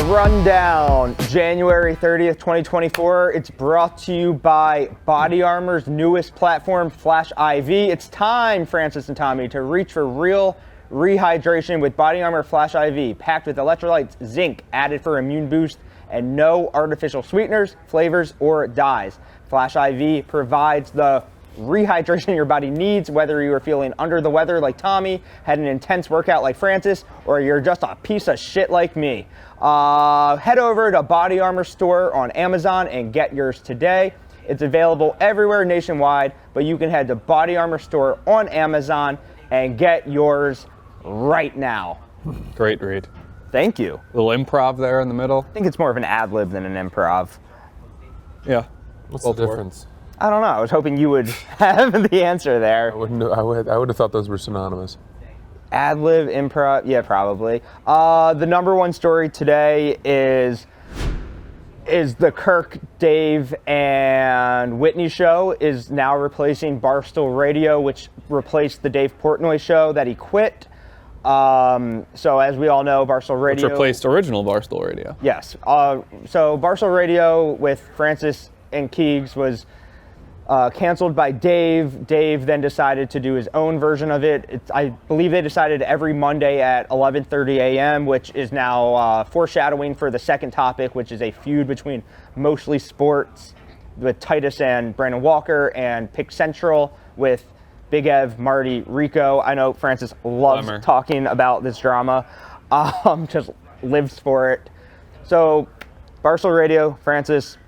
Rundown, January 30th, 2024. It's brought to you by BodyArmor's newest platform, Flash IV. It's time, Francis and Tommy, to reach for real rehydration with BodyArmor Flash IV, packed with electrolytes, zinc, added for immune boost, and no artificial sweeteners, flavors, or dyes. Flash IV provides the rehydration your body needs, whether you are feeling under the weather like Tommy, had an intense workout like Francis, or you're just a piece of shit like me. Head over to BodyArmor store on Amazon and get yours today. It's available everywhere nationwide, but you can head to BodyArmor store on Amazon and get yours right now. Great read. Thank you. Little improv there in the middle. I think it's more of an ad-lib than an improv. Yeah. What's the difference? I don't know. I was hoping you would have the answer there. I would have thought those were synonymous. Ad-lib, improv, yeah, probably. The number one story today is the Kirk, Dave, and Whitney show is now replacing Barstool Radio, which replaced the Dave Portnoy show that he quit. So as we all know, Barstool Radio... Which replaced original Barstool Radio. Yes. So Barstool Radio with Francis and Keegs was canceled by Dave. Dave then decided to do his own version of it. I believe they decided every Monday at 11:30 a.m., which is now foreshadowing for the second topic, which is a feud between Mostly Sports with Titus and Brandon Walker, and Pick Central with Big Ev, Marty, Rico. I know Francis loves talking about this drama, just lives for it. So Barstool Radio, Francis.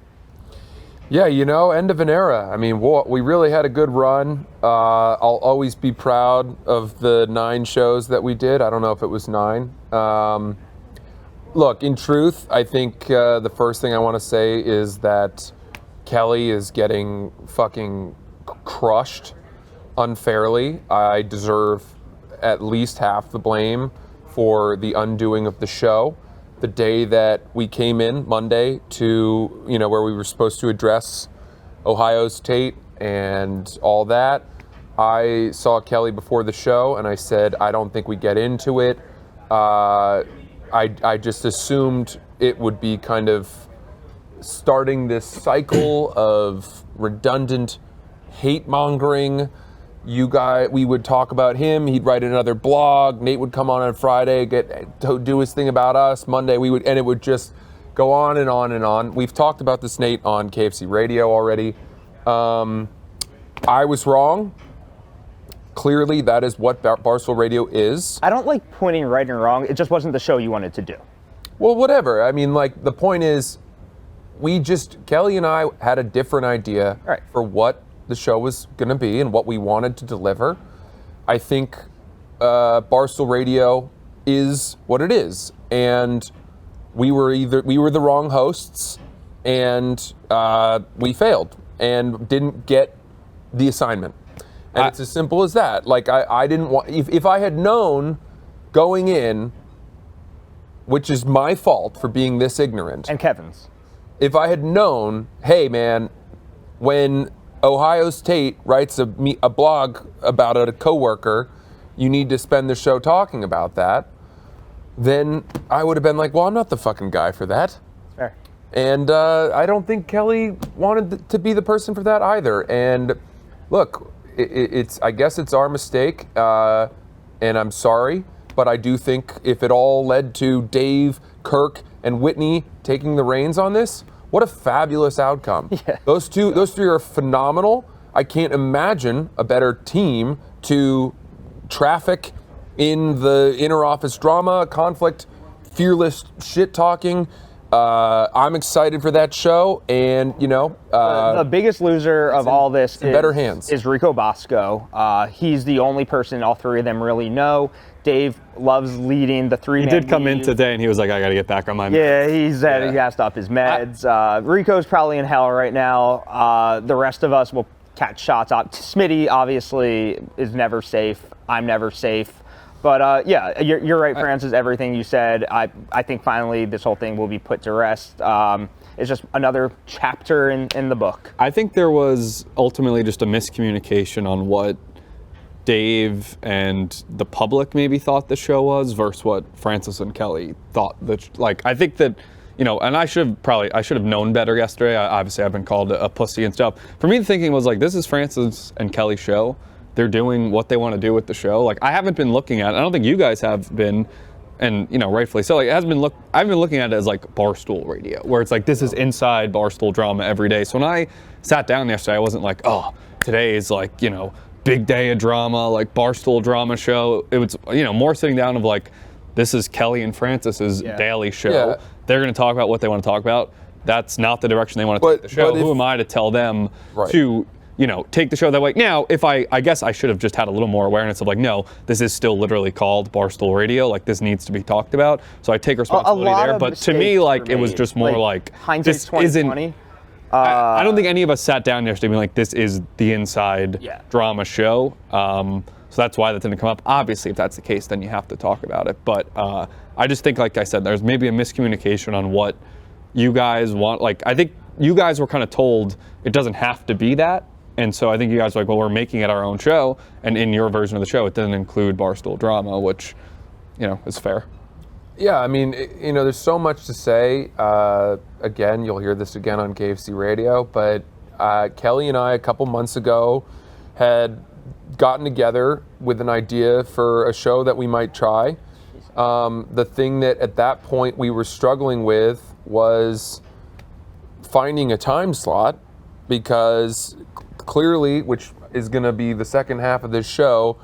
Yeah, end of an era. I mean, we really had a good run. I'll always be proud of the 9 shows that we did. I don't know if it was 9. Look, in truth, I think the first thing I want to say is that Kelly is getting fucking crushed unfairly. I deserve at least half the blame for the undoing of the show. The day that we came in, Monday, to, where we were supposed to address Ohio State and all that, I saw Kelly before the show and I said, I don't think we get into it. I just assumed it would be kind of starting this cycle of redundant hate mongering. We would talk about him, he'd write another blog, Nate would come on Friday, do his thing about us, Monday and it would just go on and on and on. We've talked about this, Nate, on KFC Radio already. I was wrong. Clearly, that is what Barstool Radio is. I don't like pointing right and wrong, it just wasn't the show you wanted to do. Well, whatever. I mean, the point is, Kelly and I had a different idea for what the show was going to be and what we wanted to deliver. I think Barstool Radio is what it is, and we were the wrong hosts, and we failed and didn't get the assignment. And it's as simple as that. I didn't want, if I had known going in, which is my fault for being this ignorant, and Kevin's, if I had known, hey man, when Ohio State writes a blog about a coworker, you need to spend the show talking about that, then I would have been like, well, I'm not the fucking guy for that. Fair. And I don't think Kelly wanted to be the person for that either. And look, I guess it's our mistake, and I'm sorry, but I do think if it all led to Dave, Kirk, and Whitney taking the reins on this, what a fabulous outcome. Yeah. Those three are phenomenal. I can't imagine a better team to traffic in the inter-office drama, conflict, fearless shit-talking. I'm excited for that show, and the biggest loser of all this is better hands. Is Rico Bosco. He's the only person all three of them really know. Dave loves leading the three-man He did come in today, and he was like, I got to get back on my meds. Yeah, he said he has to up his meds. Rico's probably in hell right now. The rest of us will catch shots out. Smitty, obviously, is never safe. I'm never safe. But, yeah, you're right, Francis, everything you said. I think finally this whole thing will be put to rest. It's just another chapter in the book. I think there was ultimately just a miscommunication on what Dave and the public maybe thought the show was versus what Francis and Kelly thought. Like, I think that, you know, and I should have known better yesterday. Obviously, I've been called a pussy and stuff. For me, the thinking was like, this is Francis and Kelly's show. They're doing what they want to do with the show. Like, I haven't been looking at it. I don't think you guys have been, and, you know, rightfully so. Like, I've been looking at it as like Barstool Radio, where it's like, this is inside Barstool drama every day. So when I sat down yesterday, I wasn't like, oh, today is like, you know, big day of drama, like Barstool drama show. It was, you know, more sitting down of like, this is Kelly and Francis's daily show. Yeah. They're going to talk about what they want to talk about. That's not the direction they want to take the show. Who am I to tell them to, you know, take the show that way? Now, if I guess I should have just had a little more awareness of like, no, this is still literally called Barstool Radio. Like, this needs to be talked about. So I take responsibility there. But to me, like, it was just more like this isn't. I don't think any of us sat down yesterday being like, this is the inside drama show. So that's why that didn't come up. Obviously, if that's the case, then you have to talk about it. But I just think, like I said, there's maybe a miscommunication on what you guys want. Like, I think you guys were kind of told it doesn't have to be that. And so I think you guys were like, well, we're making it our own show. And in your version of the show, it didn't include Barstool drama, which, you know, is fair. Yeah, I mean, you know, there's so much to say. Again, you'll hear this again on KFC Radio, but Kelly and I, a couple months ago, had gotten together with an idea for a show that we might try. The thing that at that point we were struggling with was finding a time slot, because clearly, which is going to be the second half of this show,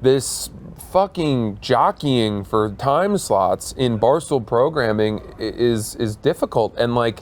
this fucking jockeying for time slots in Barstool programming is difficult. And like,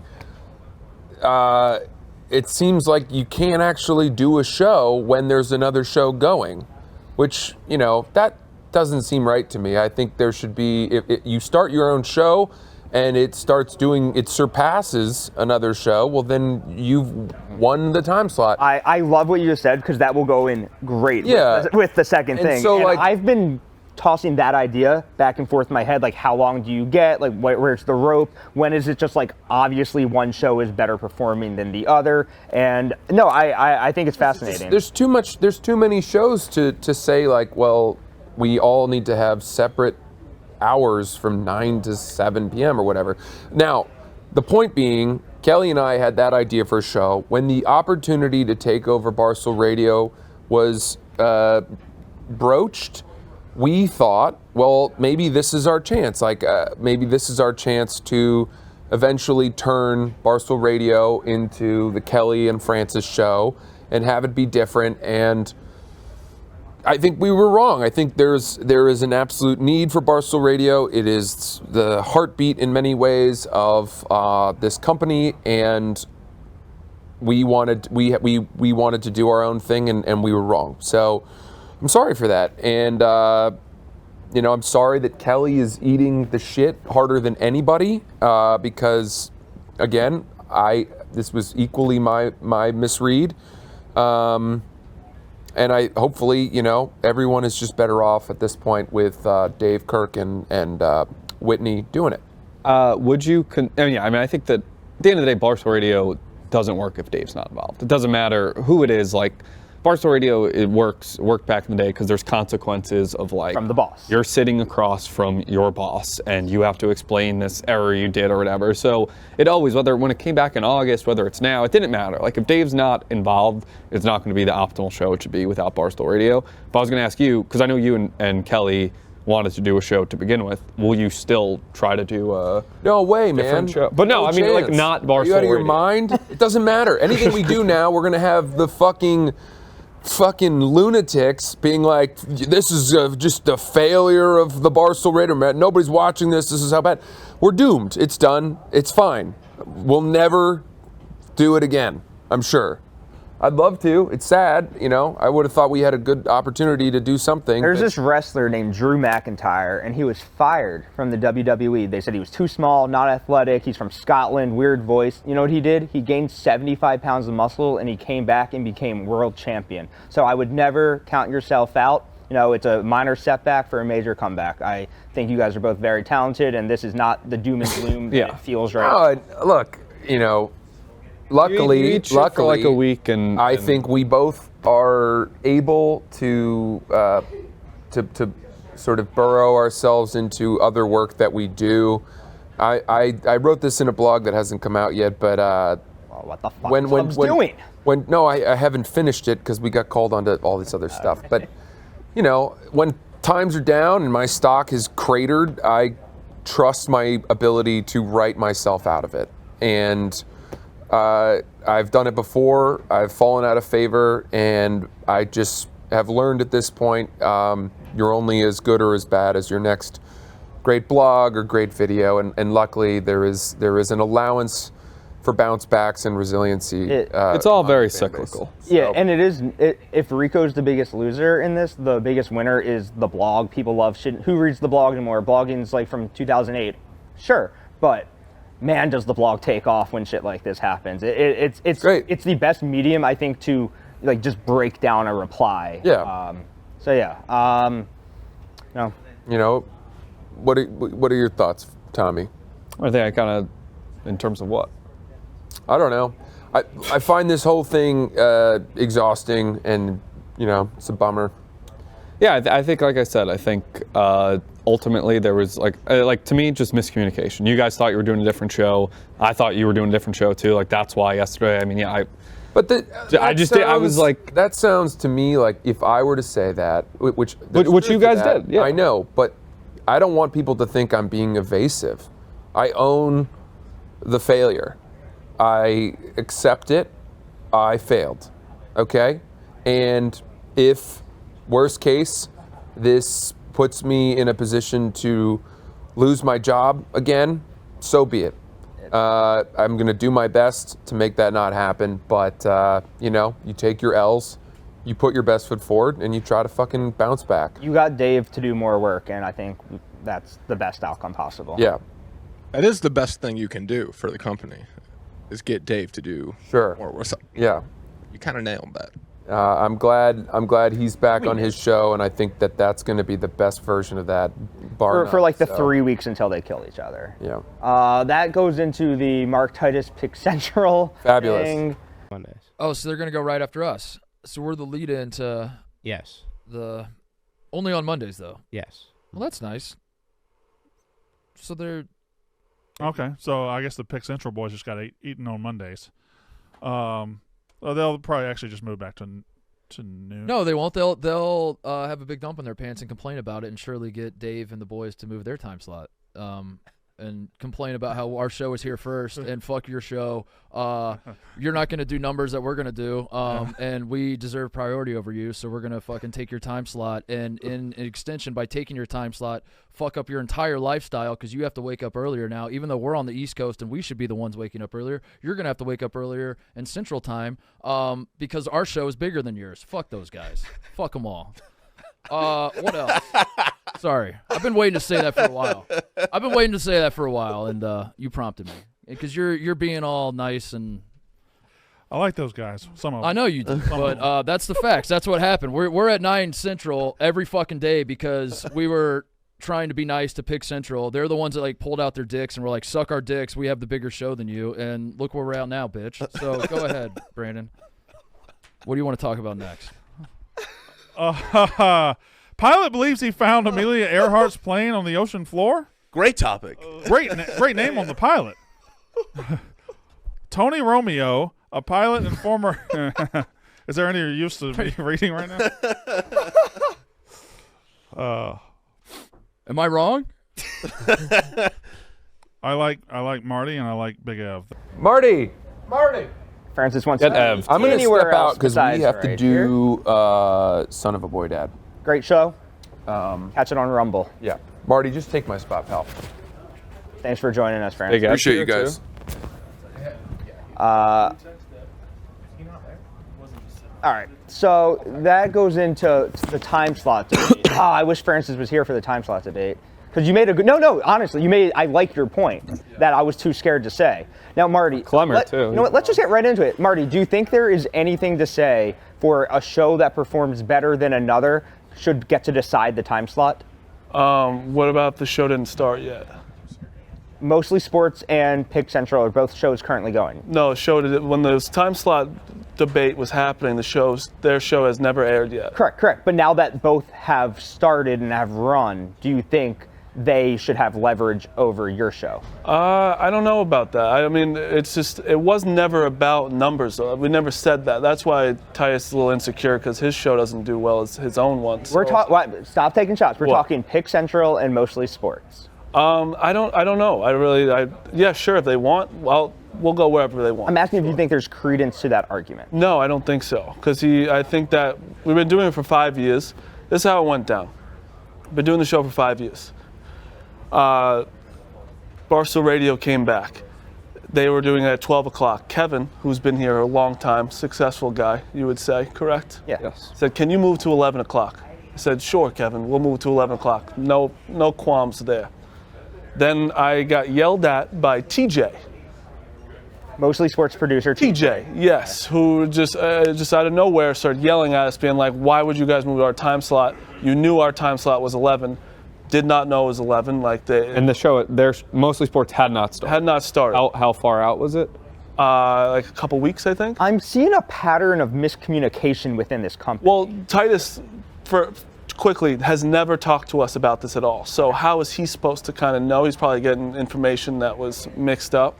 it seems like you can't actually do a show when there's another show going, which, you know, that doesn't seem right to me. I think there should be, if you start your own show and it surpasses another show, well, then you've won the time slot. I love what you just said, because that will go in great with the second thing. So, and like, I've been tossing that idea back and forth in my head, like, how long do you get? Like, where's the rope? When is it just like, obviously one show is better performing than the other? And no, I think it's fascinating. There's too many shows to say, like, well, we all need to have separate hours from 9 to 7 p.m. or whatever. Now, the point being, Kelly and I had that idea for a show. When the opportunity to take over Barstool Radio was broached, we thought, well, maybe this is our chance. Like, maybe this is our chance to eventually turn Barstool Radio into the Kelly and Francis show and have it be different. And I think we were wrong. I think there is an absolute need for Barstool Radio. It is the heartbeat in many ways of this company, and we wanted to do our own thing, and we were wrong. So I'm sorry for that, and you know, I'm sorry that Kelly is eating the shit harder than anybody, because again, this was equally my misread. And hopefully, you know, everyone is just better off at this point with Dave, Kirk, and Whitney doing it. Would you? I think that at the end of the day, Barstool Radio doesn't work if Dave's not involved. It doesn't matter who it is. Like, Barstool Radio, it worked back in the day because there's consequences of, like, from the boss. You're sitting across from your boss and you have to explain this error you did or whatever. So it always, when it came back in August, whether it's now, it didn't matter. Like, if Dave's not involved, it's not going to be the optimal show it should be without Barstool Radio. But I was going to ask you, because I know you and Kelly wanted to do a show to begin with. Will you still try to do a no way, man? Show? But no, I mean, like, not Barstool Radio. Are you out of your mind? It doesn't matter. Anything we do now, we're going to have the fucking lunatics being like, this is just a failure of the Barstool Radio. Nobody's watching this. This is how bad. We're doomed. It's done. It's fine. We'll never do it again, I'm sure. I'd love to. It's sad, you know. I would have thought we had a good opportunity to do something. There's this wrestler named Drew McIntyre, and he was fired from the WWE. They said he was too small, not athletic. He's from Scotland, weird voice. You know what he did? He gained 75 pounds of muscle, and he came back and became world champion. So I would never count yourself out. You know, it's a minor setback for a major comeback. I think you guys are both very talented, and this is not the doom and gloom that it feels right. Look, you know, luckily, for like a week, and I think we both are able to sort of burrow ourselves into other work that we do. I wrote this in a blog that hasn't come out yet, but what the fuck is Hubs doing? No, I haven't finished it because we got called onto all this other stuff. But you know, when times are down and my stock is cratered, I trust my ability to write myself out of it. And I've done it before. I've fallen out of favor, and I just have learned at this point, you're only as good or as bad as your next great blog or great video. And luckily, there is an allowance for bounce backs and resiliency. It's all very cyclical. Yeah, and if Rico's the biggest loser in this, the biggest winner is the blog. People love shit. Who reads the blog anymore? Blogging's like from 2008. Sure, but man, does the blog take off when shit like this happens. It's great. It's the best medium, I think, to like just break down a reply. Yeah. No. You know, what are your thoughts, Tommy? I think I kind of, in terms of what? I don't know. I find this whole thing exhausting, and you know, it's a bummer. Yeah, I think, like I said, I think ultimately there was like to me just miscommunication. You guys thought you were doing a different show. I thought you were doing a different show too. Like that's why yesterday. I mean, yeah, I was like, that sounds to me like if I were to say that, which you guys did. Yeah, I know, but I don't want people to think I'm being evasive. I own the failure. I accept it. I failed. Okay? And if, worst case, this puts me in a position to lose my job again, so be it. I'm going to do my best to make that not happen. But, you know, you take your L's, you put your best foot forward, and you try to fucking bounce back. You got Dave to do more work, and I think that's the best outcome possible. Yeah. That is the best thing you can do for the company, is get Dave to do more work. Yeah. You kind of nailed that. I'm glad he's back on his show, and I think that's going to be the best version of that. For like the 3 weeks until they kill each other. Yeah. That goes into the Mark Titus Pick Central. Fabulous. Thing. Mondays. Oh, so they're gonna go right after us. So we're the lead into Yes. the only on Mondays though. Yes. Well, that's nice. So they're okay. So I guess the Pick Central boys just got eaten on Mondays. Well, they'll probably actually just move back to noon. No, they won't. They'll have a big dump in their pants and complain about it, and surely get Dave and the boys to move their time slot. And complain about how our show is here first, and fuck your show. You're not going to do numbers that we're going to do, and we deserve priority over you, so we're going to fucking take your time slot. And in extension, by taking your time slot, fuck up your entire lifestyle because you have to wake up earlier now. Even though we're on the East Coast and we should be the ones waking up earlier, you're going to have to wake up earlier in Central Time because our show is bigger than yours. Fuck those guys. Fuck them all. What else? Sorry. I've been waiting to say that for a while. And you prompted me. Because you're being all nice and... I like those guys. Some of them. I know you do, but that's the facts. That's what happened. We're at 9 Central every fucking day because we were trying to be nice to Pick Central. They're the ones that like pulled out their dicks and were like, suck our dicks. We have the bigger show than you. And look where we're at now, bitch. So go ahead, Brandon. What do you want to talk about next? Pilot believes he found Amelia Earhart's plane on the ocean floor. Great topic. Great name on the pilot. Tony Romeo, a pilot and former... Is there any use to me reading right now? Am I wrong? I like Marty and I like Big Ev. Marty. Francis wants Get to Ev. I'm going to anywhere step out else because we besides have to right here. do Son of a Boy Dad. Great show. Catch it on Rumble. Yeah. Marty, just take my spot, pal. Thanks for joining us, Francis. Big Ev Appreciate here, you guys. too. All right, so that goes into the time slot debate. I wish Francis was here for the time slot debate because you made a good. No, honestly, I like your point that I was too scared to say. Now, Marty, Clemmer too. You know what? Let's just get right into it. Marty, do you think there is anything to say for a show that performs better than another should get to decide the time slot? What about the show didn't start yet? Mostly Sports and Pick Central are both shows currently going. No, show did when the time slot debate was happening, their show has never aired yet. Correct. But now that both have started and have run, do you think they should have leverage over your show? I don't know about that. I mean, it was never about numbers. We never said that. That's why Titus is a little insecure, because his show doesn't do well as his own one. So. Stop taking shots. We're talking Pick Central and mostly sports. I don't know. Yeah, sure. If they want, well, we'll go wherever they want. I'm asking if you think there's credence to that argument. No, I don't think so. Because I think that we've been doing it for 5 years. This is how it went down. Been doing the show for 5 years. Barstool Radio came back. They were doing it at 12 o'clock. Kevin, who's been here a long time, successful guy, you would say, correct? Yeah. Yes. Said, can you move to 11 o'clock? I said, sure, Kevin, we'll move to 11 o'clock. No qualms there. Then I got yelled at by TJ. Mostly sports producer. TJ, yes, who just out of nowhere started yelling at us, being like, why would you guys move our time slot? You knew our time slot was 11. Did not know it was 11. And the show, Mostly Sports had not started. Had not started. How far out was it? Like a couple weeks, I think. I'm seeing a pattern of miscommunication within this company. Well, Titus, quickly, has never talked to us about this at all. So how is he supposed to kind of know? He's probably getting information that was mixed up.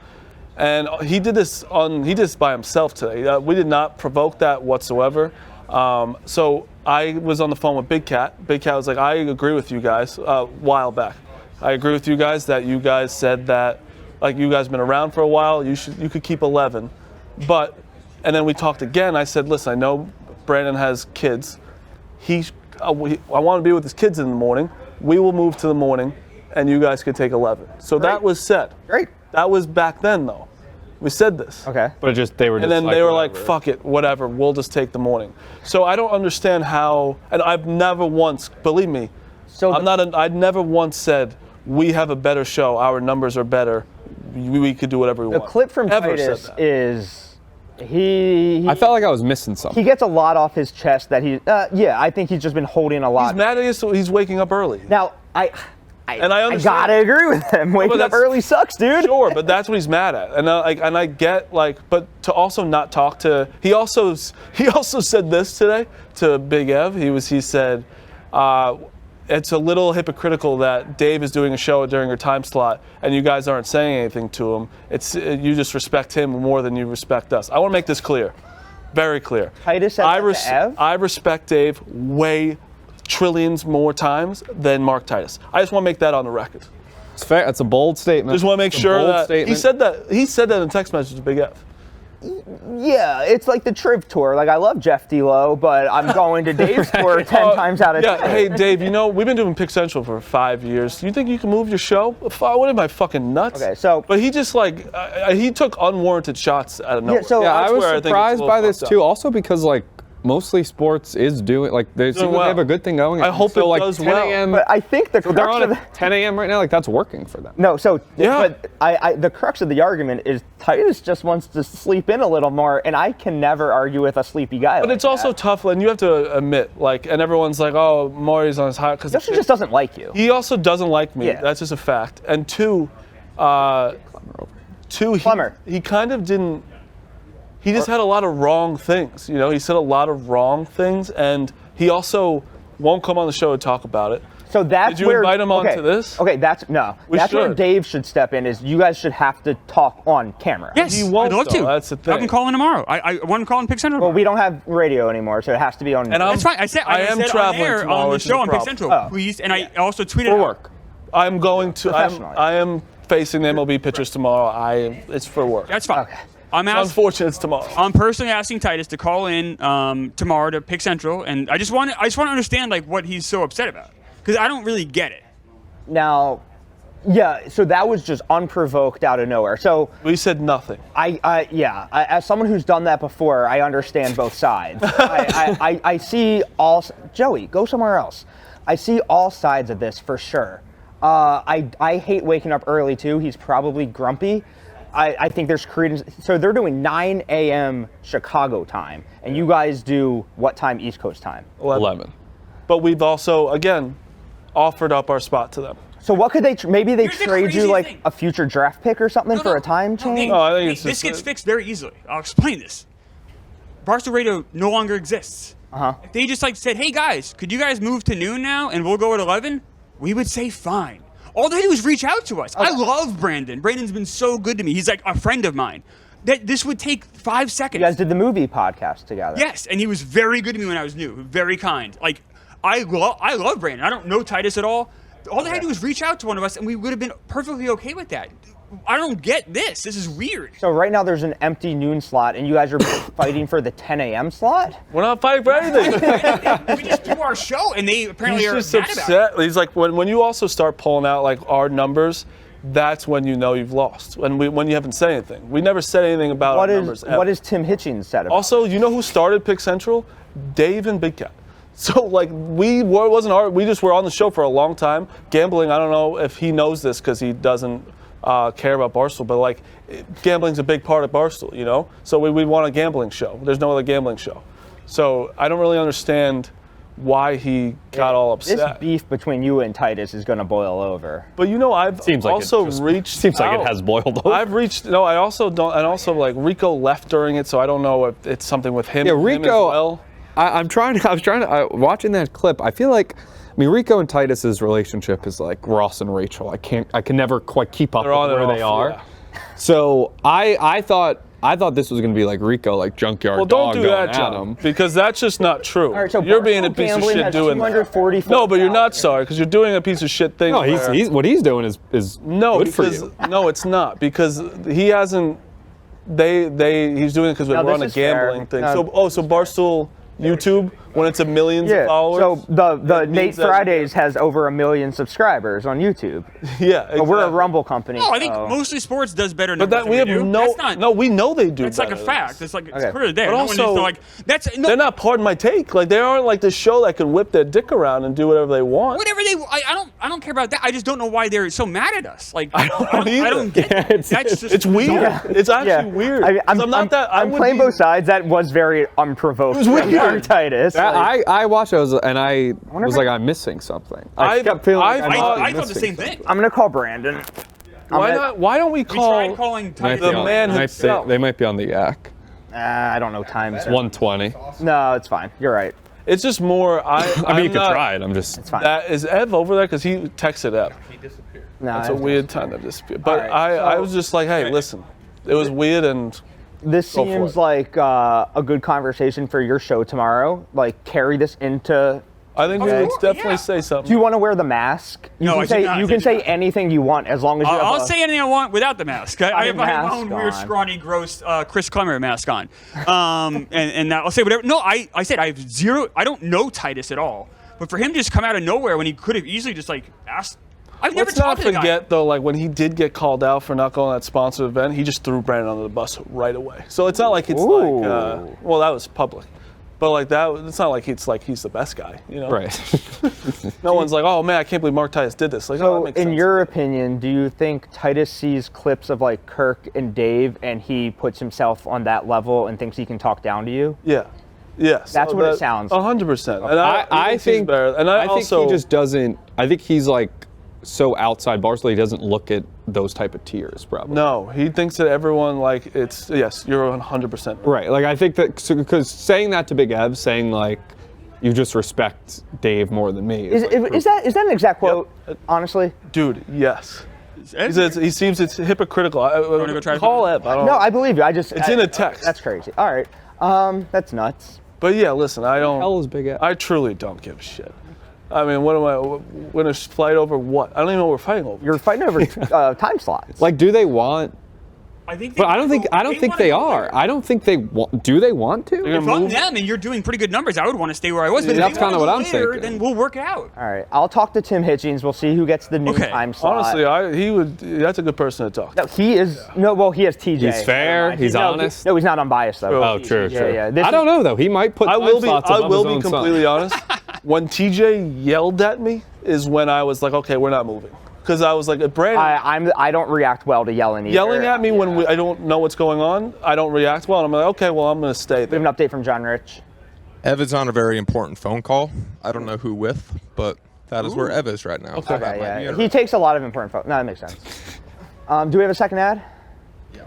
And he did this by himself today. We did not provoke that whatsoever. So I was on the phone with Big Cat. Big Cat was like, I agree with you guys a while back. I agree with you guys that you guys said that, like, you guys have been around for a while, you could keep 11. And then we talked again. I said, listen, I know Brandon has kids. I want to be with his kids in the morning. We will move to the morning, and you guys could take 11. So that was said. Great. That was back then, though. We said this. Okay. But they were like, fuck it, whatever, we'll just take the morning. So I don't understand how, and I've never once, believe me, I'd never once said, we have a better show, our numbers are better, we could do whatever we want. The clip from Titus is, I felt like I was missing something. He gets a lot off his chest that I think he's just been holding a lot. He's mad at you, so he's waking up early. Now, I understand. gotta agree with him. Waking up early sucks, dude. Sure, but that's what he's mad at, and I get but to also not talk to. He also said this today to Big Ev. He said, it's a little hypocritical that Dave is doing a show during your time slot, and you guys aren't saying anything to him. You just respect him more than you respect us. I want to make this clear, very clear. Titus said to Ev? I respect Dave way trillions more times than Mark Titus. I just want to make that on the record. It's fair. That's a bold statement. Just want to make sure that he said that in a text message to Big F. Yeah, it's like the Triv tour. Like, I love Jeff D'Lo, but I'm going to Dave's tour 10 times out of 10. Yeah, hey Dave, we've been doing Pick Central for 5 years. You think you can move your show? What am I, fucking nuts? Okay, so. But he just he took unwarranted shots out of nowhere. I was surprised by this too. Also because Mostly Sports is doing they have a good thing going. I hope it does 10 well. But I think the they're on at 10 a.m. right now. That's working for them. No, so yeah. But the crux of the argument is Titus just wants to sleep in a little more, and I can never argue with a sleepy guy. But it's also tough, and you have to admit, and everyone's like, "Oh, Marty's on his high," because he just doesn't like you. He also doesn't like me. Yeah. That's just a fact. And two, he kind of didn't. He just had a lot of wrong things. He said a lot of wrong things, and he also won't come on the show to talk about it. So that's Did you invite him onto this? Okay, that's where Dave should step in. Is you guys should have to talk on camera. Yes, he won't, I'd love to. That's the thing. I can call in tomorrow. I want to call in Pick Central. Well, we don't have radio anymore, so it has to be on. And that's fine. I said am traveling on air tomorrow, on the which is show a on Pick problem. Central, please. And I also tweeted for out. work. I'm going to. I am facing the MLB pitchers tomorrow. It's for work. That's fine. Okay. Unfortunately, it's tomorrow. I'm personally asking Titus to call in tomorrow to Pick Central, and I just want to understand what he's so upset about, because I don't really get it. Now, yeah, so that was just unprovoked out of nowhere. So we said nothing. As someone who's done that before, I understand both sides. I see all. Joey, go somewhere else. I see all sides of this for sure. I hate waking up early too. He's probably grumpy. I think there's credence. So they're doing 9 a.m. Chicago time, and you guys do what time East Coast time? 11. But we've also, again, offered up our spot to them. So what could they? Maybe they Here's the trade you crazy thing. A future draft pick or something for a time change. I think this gets fixed very easily. I'll explain this. Barstool Radio no longer exists. If they just like said, hey guys, could you guys move to noon now and we'll go at 11, we would say fine. All they do is reach out to us. I love Brandon. Brandon's been so good to me. He's like a friend of mine. This would take 5 seconds. You guys did the movie podcast together. Yes, and he was very good to me when I was new. Very kind. Like, I love Brandon. I don't know Titus at all. All they had to do was reach out to one of us, and we would have been perfectly okay with that. I don't get this. This is weird. So right now there's an empty noon slot, and you guys are fighting for the 10 a.m. slot? We're not fighting for anything. We just do our show, and they apparently He's are just mad upset. about it. He's like, when you also start pulling out like our numbers, that's when you know you've lost. When you haven't said anything. We never said anything about our numbers ever. What is Tim Hitchens said about Also, you know who started Pick Central? Dave and Big Cat. So like we just were on the show for a long time. Gambling, I don't know if he knows this because he doesn't care about Barstool, but like gambling's a big part of Barstool, you know? So we want a gambling show. There's no other gambling show. So I don't really understand why he got all upset. This beef between you and Titus is going to boil over. But you know, I've also reached Seems like it has boiled over. I've reached, no, I also don't, and also like Rico left during it, so I don't know if it's something with him. Yeah, him Rico, as well. I was trying to, watching that clip, I feel like, Rico and Titus's relationship is like Ross and Rachel. I can never quite keep up with where they are. Yeah. So I thought this was going to be like Rico, like junkyard Well, dog don't do going that, at John, him. because that's just not true. All right, so you're being a Barstool piece of Gambling shit has doing that. 244,000. No, but you're not sorry because you're doing a piece of shit thing. No, where- he's what he's doing is no, good for because you. no, it's not because he hasn't. He's doing it because we're No, on a this is fair. gambling thing. No. So Barstool YouTube when it's a millions Yeah, of followers. so the that Nate means that- Fridays has over 1 million subscribers on YouTube. Yeah, exactly. But we're a Rumble company. No, I think so- Mostly Sports does better But numbers that we than have do. no. That's not, No, we know they do. It's like a better than fact. us. It's like it's Okay. clear as day. But No one needs also, to like that's no, They're not part of my take. Like they aren't like the show that can whip their dick around and do whatever they want. whatever they. I don't care about that. I just don't know why they're so mad at us. Like I don't get. Yeah, It. That's just It's weird. bizarre. It's actually weird. I'm playing both sides. That was very unprovoked. It was weird. from Titus. I watched it and I was if like, I'm missing something. I kept feeling like I I'm thought the missing same thing. I'm gonna call Brandon. Why not? Why don't we We tried call? calling Might Titus. be The on- man might himself. be- They might be on the yak. I don't know times. 120. No, it's fine. You're right. It's just more. I mean, you I'm could not- try it. I'm just. It's fine. That is Ev over there because he texted Ev. No, It's a weird time to disappear. But Alright, I so- was just like, hey, listen, it was weird and. This Go for seems it. like a good conversation for your show tomorrow. Like carry this into. I think we Okay. would definitely Yeah. say Do something. you want to wear the mask? You No, can I do say not. you I can do say not. anything you want as long as you have I'll a- say anything I want without the mask. I have my mask own weird, on. scrawny, gross Chris Clemmer mask on. and I'll say whatever. No, I said I have zero. I don't know Titus at all. But for him to just come out of nowhere when he could have easily just like asked. I've never Let's not talked to the guy. forget though, like when he did get called out for not going to that sponsored event, he just threw Brandon under the bus right away. So it's not like it's Ooh. like, well, that was public, but like that, it's not like it's like he's the best guy, you know? Right. No one's like, oh man, I can't believe Mark Titus did this. Like, oh, that So, makes in sense. your opinion, do you think Titus sees clips of like Kirk and Dave, and he puts himself on that level and thinks he can talk down to you? Yeah. Yes. That's what it sounds. 100%. And I he seems think. better. And I also think he just doesn't. I think he's like so outside Barstool. He doesn't look at those type of tiers, probably. no. He thinks that everyone like it's yes. You're 100% Right. Like I think that because saying that to Big Ev, saying like you just respect Dave more than me. Is that an exact quote? Honestly, Dude, yes. Ev- He seems it's hypocritical. wanna go try Call something? Ev. I don't no, know. I believe you. It's in a text. That's crazy. All right, that's nuts. But yeah, listen, I don't. hell is Big Ev? I truly don't give a shit. I mean, what am I? We're gonna fight over what? I don't even know what we're fighting over. You're fighting over time slots. Like, do they want? I think. But I don't think they are. I don't think they want. Do they want to? They're If gonna I'm move. them and you're doing pretty good numbers, I would want to stay where I was. But if That's they wanna kinda what go I'm later, thinking. Then we'll work out. All right, I'll talk to Tim Hitchens. We'll see who gets the new Okay. time slot. Honestly, he would. That's a good person to talk to. No, he is. No, well, he has TJ. He's fair, Never mind. he's No, honest. No, he's not unbiased though. Oh, true, Yeah, true. yeah. This I don't know though. He might put. I will time be. slots I above will his be own son. completely honest. When TJ yelled at me, is when I was like, okay, we're not moving, because I was like, Brandon. I don't react well to yelling either. Yelling at me when I don't know what's going on, I don't react well. And I'm like, okay, well, I'm going to stay We there. have an update from John Rich. Ev is on a very important phone call. I don't know who with, but that is where Ev is right now. Okay. So that Okay, might be yeah. interesting. He takes a lot of important photos. No, that makes sense. Do we have a second ad? Yeah.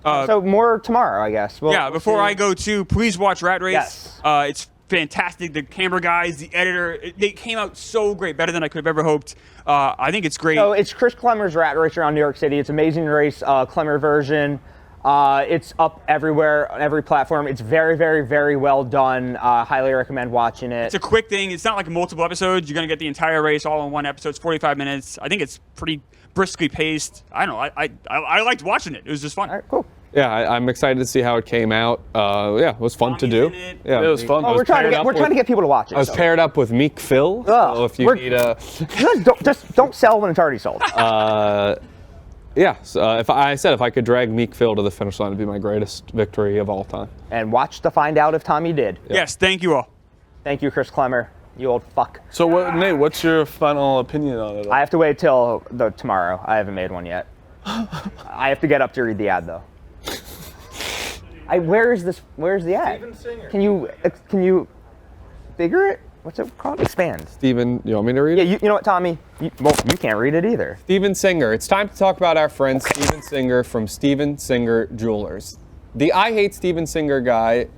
So more tomorrow, I guess. Before I go to, please watch Rat Race. Yes. It's fantastic. The camera guys, the editor, they came out so great, better than I could have ever hoped. I think it's great. So it's Chris Klemmer's Rat Race around New York City. It's Amazing Race, Klemmer version. It's up everywhere, on every platform. It's very, very, very well done. Highly recommend watching it. It's a quick thing. It's not like multiple episodes. You're going to get the entire race all in one episode. It's 45 minutes. I think it's pretty briskly paced. I don't know. I liked watching it. It was just fun. All right, cool. Yeah, I'm excited to see how it came out. It was fun to do. Yeah, it was fun. Well, we're trying to get people to watch it. I was paired up with Meek Phil. Oh, So if you need a, just don't sell when it's already sold. if I could drag Meek Phil to the finish line, it'd be my greatest victory of all time. And watch to find out if Tommy did. Yes, thank you all. Thank you, Chris Klemmer. You old fuck. So, Nate, what's your final opinion on it? I have to wait till tomorrow. I haven't made one yet. I have to get up to read the ad though. Where's the ad? Steven Singer. Can you figure it? What's it called? Expand. Steven, you want me to read it? Yeah, you know what, Tommy? You can't read it either. Steven Singer. It's time to talk about our friend Steven Singer from Steven Singer Jewelers. The I Hate Steven Singer guy.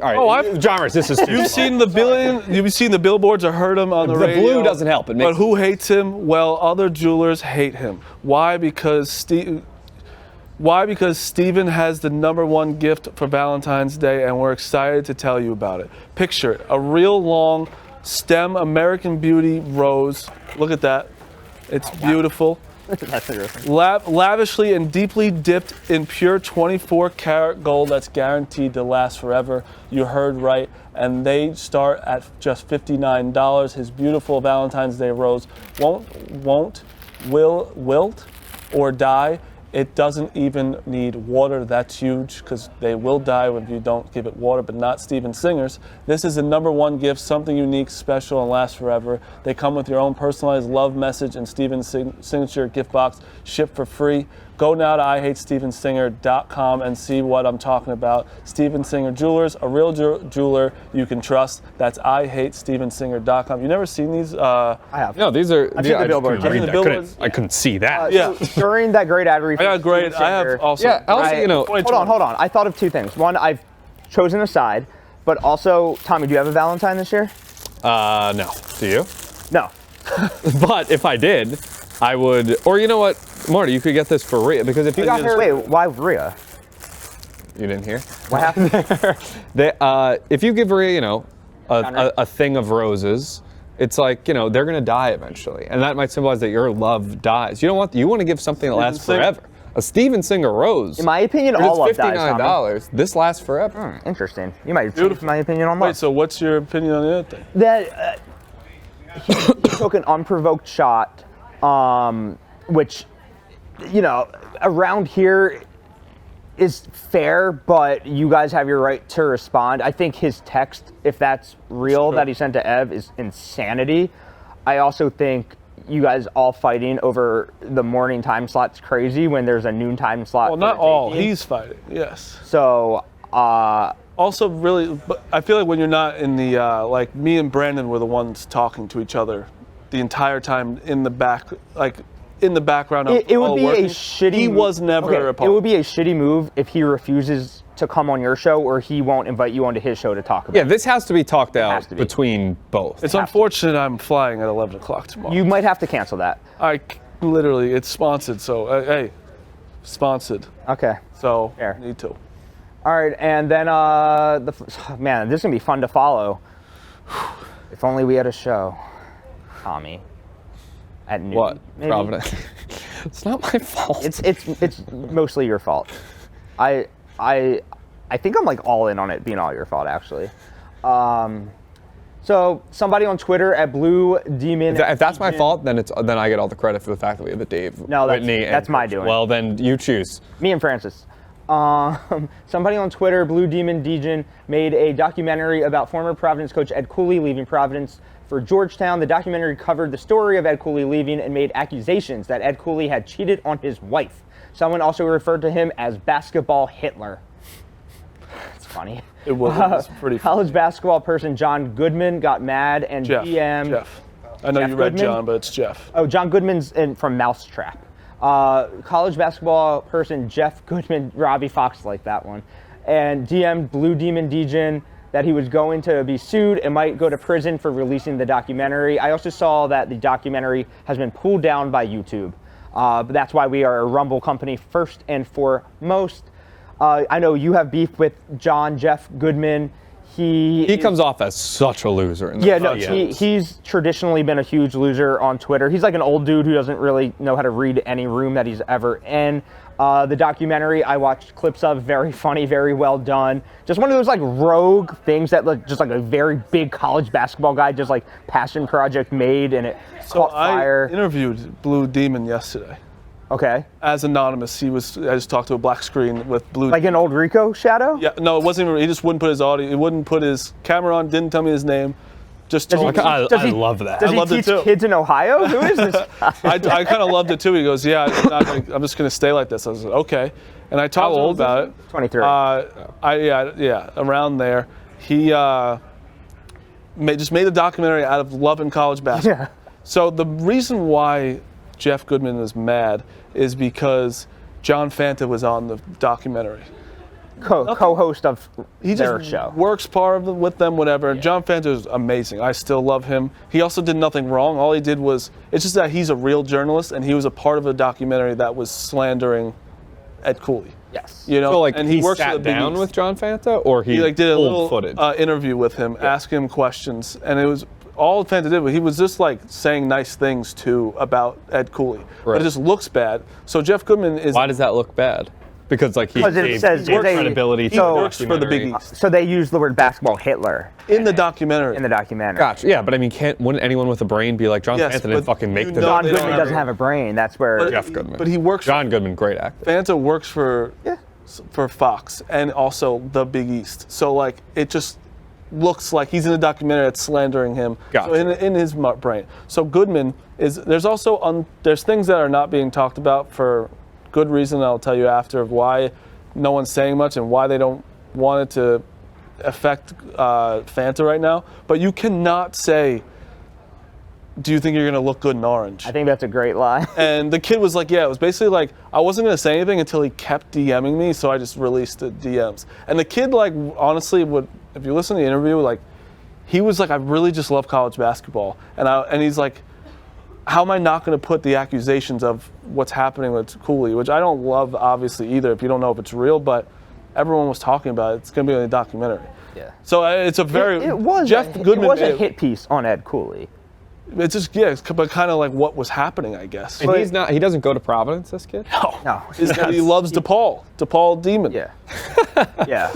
All right, Jarvis, this is too You've seen the billboards or heard him on the radio. The blue doesn't help. But who hates him? Well, other jewelers hate him. Why? Because Steven has the #1 gift for Valentine's Day, and we're excited to tell you about it. Picture it, a real long stem American Beauty rose. Look at that. It's beautiful. That's interesting. Lavishly and deeply dipped in pure 24-karat gold that's guaranteed to last forever. You heard right. And they start at just $59. His beautiful Valentine's Day rose won't wilt or die. It doesn't even need water. That's huge because they will die if you don't give it water, but not Steven Singer's. This is a #1 gift, something unique, special, and lasts forever. They come with your own personalized love message and Steven's signature gift box, shipped for free. Go now to IHateStevenSinger.com and see what I'm talking about. Steven Singer Jewelers, a real jeweler you can trust. That's IHateStevenSinger.com. You never seen these? I have. No, these are. I've seen the billboards. I couldn't see that. So during that great ad read, I got great. I have also. Yeah, also, Hold on. I thought of two things. One, I've chosen a side, but also, Tommy, do you have a Valentine this year? No. Do you? No. But if I did, I would. Or you know what, Marty, you could get this for Rhea because if you got her. Wait, why Rhea? You didn't hear? What happened there? If you give Rhea, a thing of roses, it's like, they're going to die eventually. And that might symbolize that your love dies. You want to give something that lasts forever. A Steven Singer rose. In my opinion, all love dies, $59. This lasts forever. Interesting. You might change my opinion on love. Wait, so what's your opinion on the other thing? That he took an unprovoked shot, which, around here is fair, but you guys have your right to respond. I think his text, if that's real, that he sent to Ev, is insanity. I also think you guys all fighting over the morning time slot's crazy when there's a noon time slot. Well, not all. He's fighting, yes. So, also, really, but I feel like when you're not in the, like me and Brandon were the ones talking to each other the entire time in the back, in the background. It would be a shitty. He was never a part. It would be a shitty move if he refuses to come on your show, or he won't invite you onto his show to talk about. Yeah, this has to be talked out between both. It's unfortunate I'm flying at 11 o'clock tomorrow. You might have to cancel that. Literally, it's sponsored, so hey, sponsored. Okay. So Fair. need to. All right, and then man, this is gonna be fun to follow. If only we had a show, Tommy. At noon. What? Maybe? Providence. It's not my fault. It's mostly your fault. I think I'm all in on it being all your fault, actually. So somebody on Twitter at Blue Demon. If that's my fault, then I get all the credit for the fact that we have a Dave. No, Whitney that's my doing. Well, then you choose. Me and Francis. Somebody on Twitter, Blue Demon Dejan, made a documentary about former Providence coach Ed Cooley leaving Providence for Georgetown. The documentary covered the story of Ed Cooley leaving and made accusations that Ed Cooley had cheated on his wife. Someone also referred to him as basketball Hitler. It's funny. It was pretty funny. College basketball person John Goodman got mad and Jeff. GM. Jeff. I know Jeff you read Goodman? John, but it's Jeff. Oh, John Goodman's from Mousetrap. college basketball person Jeff Goodman, Robbie Fox liked that one, and DM'd Blue Demon Degen that he was going to be sued and might go to prison for releasing the documentary. I also saw that the documentary has been pulled down by YouTube. But that's why we are a Rumble company first and foremost. I know you have beef with Jeff Goodman. He comes off as such a loser. He's traditionally been a huge loser on Twitter. He's like an old dude who doesn't really know how to read any room that he's ever in. The documentary I watched clips of, very funny, very well done. Just one of those like rogue things that look just like a very big college basketball guy just like passion project made, and it caught fire. I interviewed Blue Demon yesterday. Okay. As anonymous, I just talked to a black screen with Blue. Like an old Rico shadow? Yeah, no, it wasn't even. He just wouldn't put his audio. He wouldn't put his camera on. Didn't tell me his name. Just told me. I love that. Does he teach kids in Ohio? Who is this? I kind of loved it too. He goes, "Yeah, I'm just gonna stay like this." I was like, "Okay," and I talked to him about it. 23. Around there. He just made a documentary out of loving college basketball. Yeah. So the reason why Jeff Goodman was mad is because John Fanta was on the documentary. Co-host of their show. He just works with them, whatever. Yeah. John Fanta is amazing. I still love him. He also did nothing wrong. All he did was, it's just that he's a real journalist, and he was a part of a documentary that was slandering Ed Cooley. Yes. You know, so like and he works sat down with John Fanta, or he like did a little footage interview with him, asking him questions, and it was all Fanta did. He was just like saying nice things about Ed Cooley, but it just looks bad. So Jeff Goodman is. Why does that look bad? Because like he gave credibility to the works for the Big East. So they use the word basketball Hitler in the documentary. Gotcha. Yeah, but I mean, wouldn't anyone with a brain be like John Fanta didn't fucking make the John Goodman doesn't have a brain. That's where Jeff Goodman. But he works. John Goodman, great actor. Fanta works for Fox and also the Big East. So like it just looks like he's in a documentary that's slandering him. Gotcha. So in his brain. So Goodman there's also there's things that are not being talked about for good reason. I'll tell you after of why no one's saying much and why they don't want it to affect Fanta right now. But you cannot say, do you think you're going to look good in orange? I think that's a great lie. And the kid was like, yeah, it was basically like, I wasn't going to say anything until he kept DMing me, so I just released the DMs. And the kid, like, honestly, if you listen to the interview, like, he was like, I really just love college basketball. And he's like, how am I not going to put the accusations of what's happening with Cooley, which I don't love, obviously, either, if you don't know if it's real, but everyone was talking about it. It's going to be in the documentary. Yeah. So it's a very... It was a hit piece on Ed Cooley. It's just, but kind of like what was happening, I guess. And he doesn't go to Providence, this kid? No. He loves DePaul Demon. Yeah. Yeah.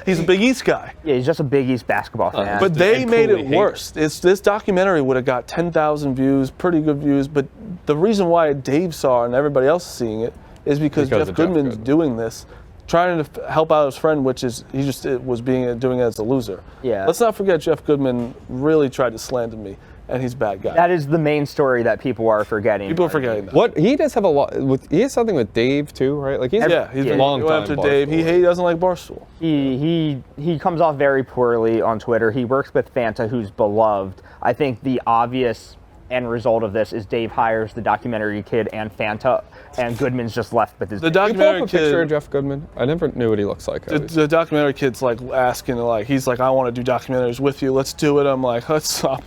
He's a Big East guy. Yeah, he's just a Big East basketball fan. But they made it worse. This documentary would have got 10,000 views, pretty good views, but the reason why Dave saw it and everybody else is seeing it is because Jeff Goodman's doing this, trying to help out his friend, which is he just doing it as a loser. Yeah. Let's not forget Jeff Goodman really tried to slander me, and he's a bad guy. That is the main story that people are forgetting. People are forgetting that. What he does have a lot. He has something with Dave too, right? Like he's a long time after Dave. He doesn't like Barstool. He comes off very poorly on Twitter. He works with Fanta, who's beloved. I think the obvious end result of this is Dave hires the documentary kid and Fanta, and Goodman's just left with his. The documentary kid. Picture of Jeff Goodman. I never knew what he looks like. The documentary kid's like asking, like he's like, I want to do documentaries with you. Let's do it. I'm like, let's stop.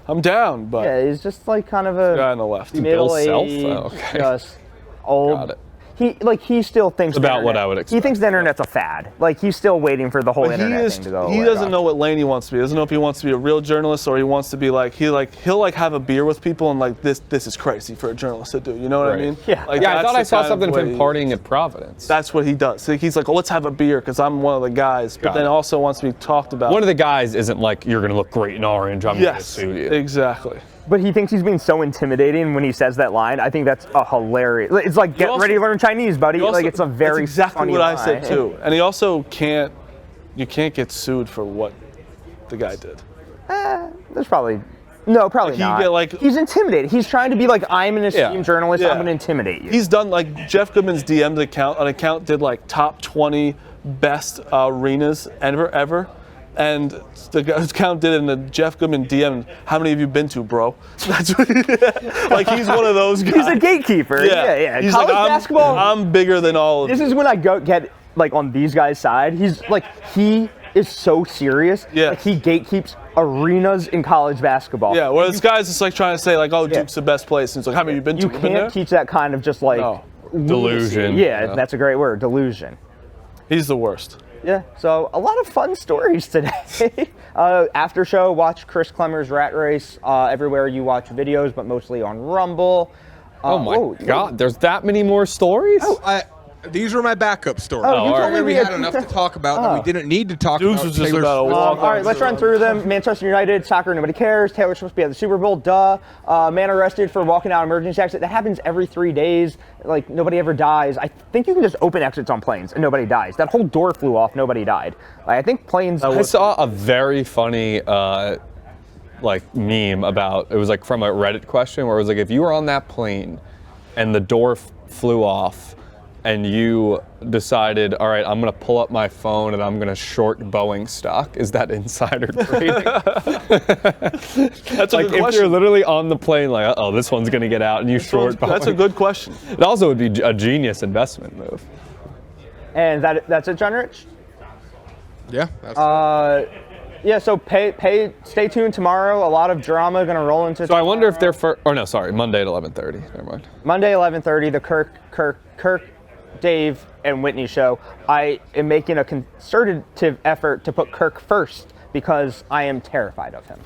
I'm down, but yeah, he's just like kind of a guy on the left, middle-aged, just old. Got it. He still thinks about what I would expect. He thinks the internet's a fad. Like he's still waiting for the whole internet thing to go away. He doesn't know what lane he wants to be. He doesn't know if he wants to be a real journalist or he wants to be like he'll have a beer with people and like this is crazy for a journalist to do. You know what I mean? Yeah. Like, I thought I saw something of him partying at Providence. That's what he does. So he's like, let's have a beer because I'm one of the guys, but then also wants to be talked about. One of the guys isn't like you're going to look great in orange. I'm going to sue you. Exactly. But he thinks he's being so intimidating when he says that line. I think that's a hilarious. It's like ready to learn Chinese, buddy. Like it's a very that's exactly funny what line. I said too. And he also can't get sued for what the guy did. There's probably not. He's intimidated. He's trying to be like, I'm an esteemed journalist. I'm going to intimidate you. He's done like Jeff Goodman's DM'd account. An account did like top 20 best arenas ever. And the count did it in the Jeff Goodman DM. How many have you been to, bro? That's what like he's one of those guys. He's a gatekeeper. Yeah. He's College like, basketball. I'm bigger than all of This is when I get like on these guys' side. He's like he is so serious. Yeah. Like he gatekeeps arenas in college basketball. Yeah, where this guy's just like trying to say like, oh, Duke's the best place. And it's like, how many have you been to? You can't teach that kind of just like delusion. Yeah, that's a great word, delusion. He's the worst. Yeah, so a lot of fun stories today. After show, watch Chris Clemmer's Rat Race everywhere you watch videos, but mostly on Rumble. Oh my God, there's that many more stories? These were my backup stories. Oh, you told me we had enough to talk about that we didn't need to talk Dukes about. was just Taylor about a Swift. walk. All right, let's run through them. Manchester United, soccer, nobody cares. Taylor Swift be at the Super Bowl, duh. Man arrested for walking out emergency exit. That happens every 3 days. Like, nobody ever dies. I think you can just open exits on planes and nobody dies. That whole door flew off, nobody died. Like, I think planes... I saw a very funny like meme about, it was like from a Reddit question where it was like, if you were on that plane and the door flew off, and you decided, all right, I'm going to pull up my phone and I'm going to short Boeing stock. Is that insider trading? That's a like good if question. you're literally on the plane, like, uh-oh, this one's going to get out, and you short Boeing. That's a good question. It also would be a genius investment move. And that's it, John Rich? Yeah. That's Yeah, so stay tuned tomorrow. A lot of drama going to roll into So I wonder if they're Monday at 11:30. Never mind. Monday, 11:30, the Kirk, Dave, and Whitney show. I am making a concerted effort to put Kirk first because I am terrified of him.